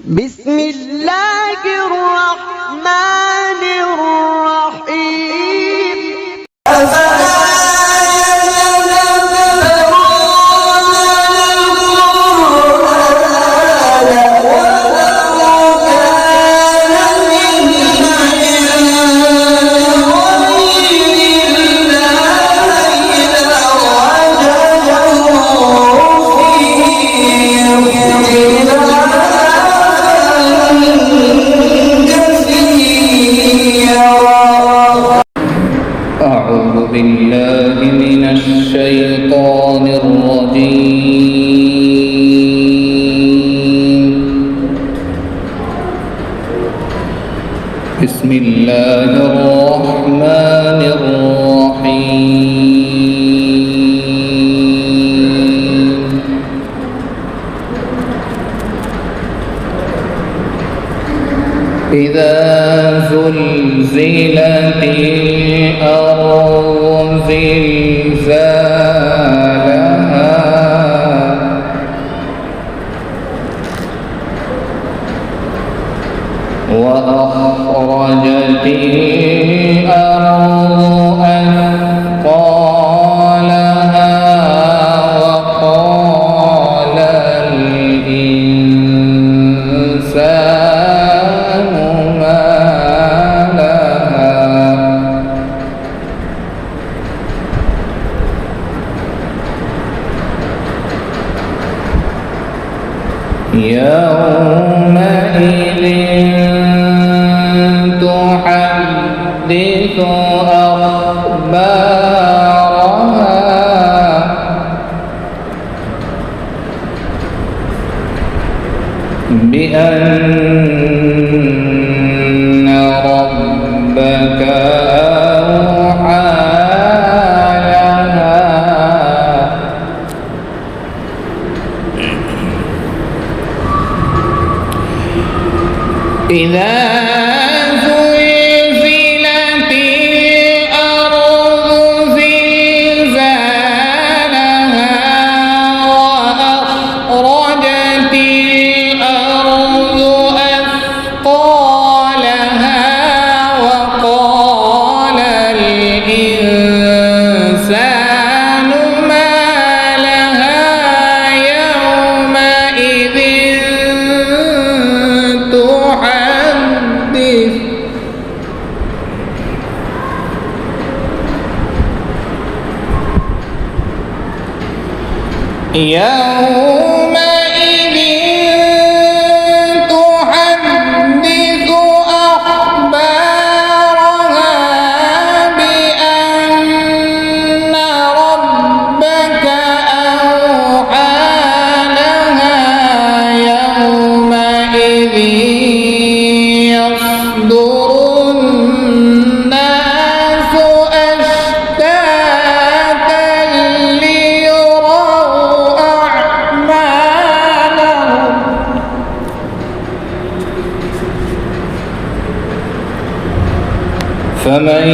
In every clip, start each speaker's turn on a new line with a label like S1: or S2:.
S1: بسم الله الرحمن الرحيم.
S2: أعوذ بالله من الشيطان الرجيم. بسم الله الرحمن الرحيم. إذا زلزلت الأرض زلزالها وأخرجت الأرض أثقالها وقال الإنسان ما لها يومئذ تحدث أخبارها بأن ربك أوحى لها إذا زلزلت الأرض زلزالها وأخرجت الأرض أثقالها وقال الإنسان ما لها يومئذ تحدث يومئذ تحدث أخبارها بأن ربك أوحى لها يومئذ يصدر الناس أشتاتا ليروا أعمالهم فمن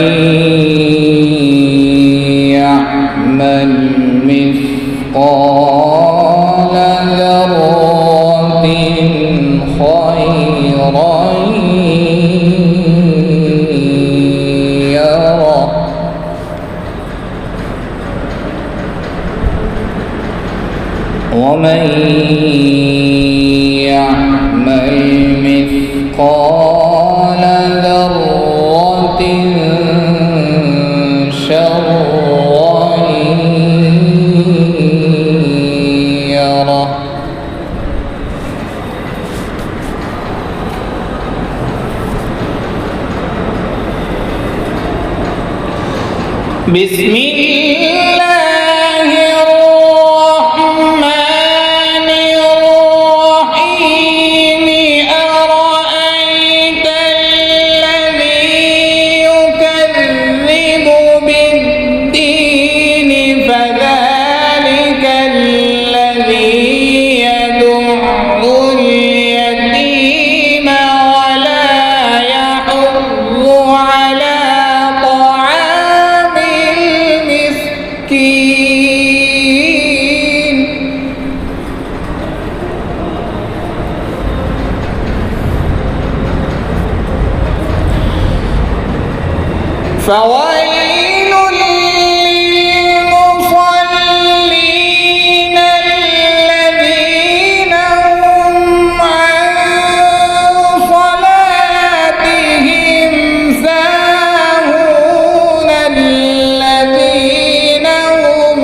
S2: يعمل مثقال ذرة خيرا يره ومن يعمل مثقال ذرة شرا يره بسم الله الرحمن الرحيم. أرأيت الذي يكذب بالدين فذلك الذي يدع اليتيم ولا يحض على طعام المسكين. فويل للمصلين الذين هم عن صلاتهم ساهون الذين هم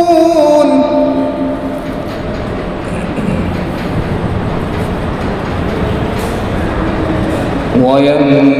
S2: يراءون ويمنعون